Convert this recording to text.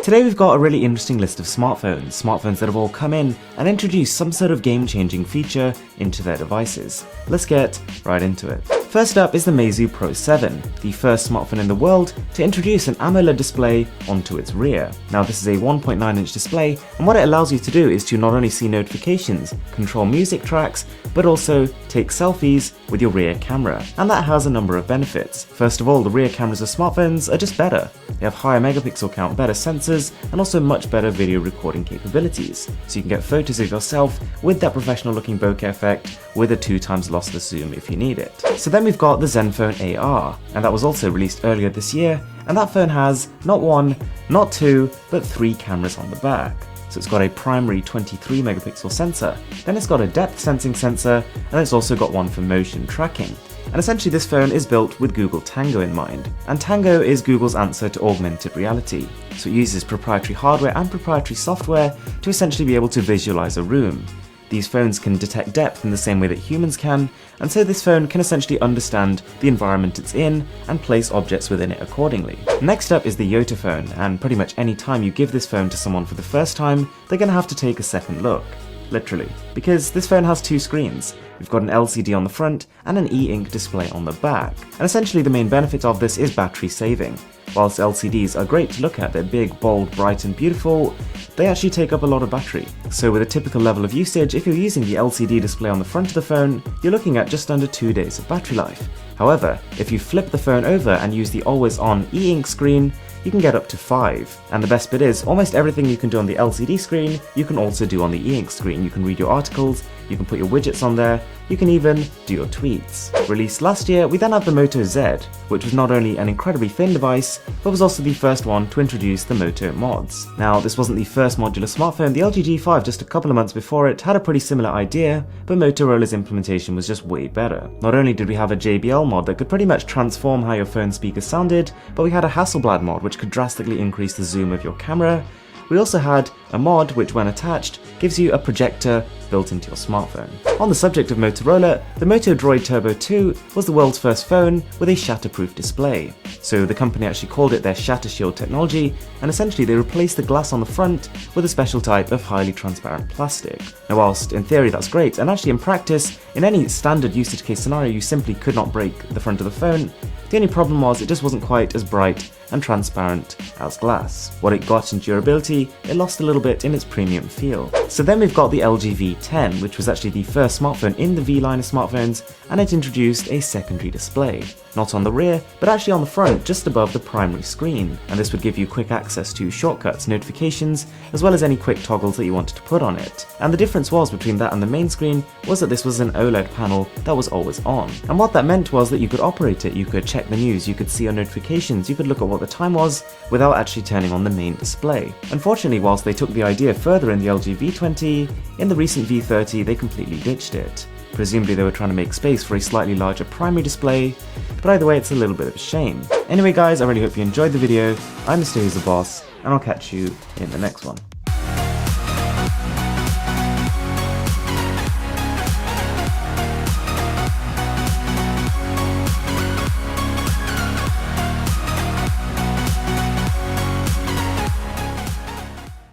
Today we've got a really interesting list of smartphones that have all come in and introduced some sort of game-changing feature into their devices. Let's get right into it. First up is the Meizu Pro 7, the first smartphone in the world to introduce an AMOLED display onto its rear. Now this is a 1.9-inch display, and what it allows you to do is to not only see notifications, control music tracks, but also take selfies with your rear camera. And that has a number of benefits. First of all, the rear cameras of smartphones are just better. They have higher megapixel count, better sensors, and also much better video recording capabilities. So you can get photos of yourself with that professional looking bokeh effect with a 2x lossless zoom if you need it. So then we've got the ZenFone AR, and that was also released earlier this year, and that phone has not one, not two, but 3 cameras on the back. So it's got a primary 23 megapixel sensor, then it's got a depth sensing sensor, and it's also got one for motion tracking. And essentially this phone is built with Google Tango in mind, and Tango is Google's answer to augmented reality. So it uses proprietary hardware and proprietary software to essentially be able to visualize a room. These phones can detect depth in the same way that humans can, and so this phone can essentially understand the environment it's in and place objects within it accordingly. Next up is the Yotaphone, and pretty much any time you give this phone to someone for the first time, they're going to have to take a second look. Literally. Because this phone has 2 screens. We've got an LCD on the front and an e-ink display on the back. And essentially the main benefit of this is battery saving. Whilst LCDs are great to look at, they're big, bold, bright and beautiful, they actually take up a lot of battery. So with a typical level of usage, if you're using the LCD display on the front of the phone, you're looking at just under 2 days of battery life. However, if you flip the phone over and use the always-on e-ink screen, you can get up to 5. And the best bit is, almost everything you can do on the LCD screen, you can also do on the e-ink screen. You can read your articles, you can put your widgets on there, you can even do your tweets. Released last year, we then have the Moto Z, which was not only an incredibly thin device, but was also the first one to introduce the Moto mods. Now, this wasn't the first modular smartphone. The LG G5 just a couple of months before it had a pretty similar idea, but Motorola's implementation was just way better. Not only did we have a JBL mod that could pretty much transform how your phone speakers sounded, but we had a Hasselblad mod which could drastically increase the zoom of your camera. We also had a mod which, when attached, gives you a projector built into your smartphone. On the subject of Motorola, the Moto Droid Turbo 2 was the world's first phone with a shatterproof display. So the company actually called it their Shatter Shield technology, and essentially they replaced the glass on the front with a special type of highly transparent plastic. Now whilst in theory that's great, and actually in practice, in any standard usage case scenario you simply could not break the front of the phone, the only problem was it just wasn't quite as bright and transparent as glass. What it got in durability, it lost a little bit in its premium feel. So then we've got the LG V10, which was actually the first smartphone in the V line of smartphones, and it introduced a secondary display. Not on the rear, but actually on the front, just above the primary screen. And this would give you quick access to shortcuts, notifications, as well as any quick toggles that you wanted to put on it. And the difference was between that and the main screen was that this was an OLED panel that was always on. And what that meant was that you could operate it, you could check the news, you could see your notifications, you could look at what the time was without actually turning on the main display. Unfortunately, whilst they took the idea further in the LG V20, in the recent V30 they completely ditched it. Presumably they were trying to make space for a slightly larger primary display, but either way it's a little bit of a shame. Anyway guys, I really hope you enjoyed the video. I'm Mr. Who's the Boss, and I'll catch you in the next one.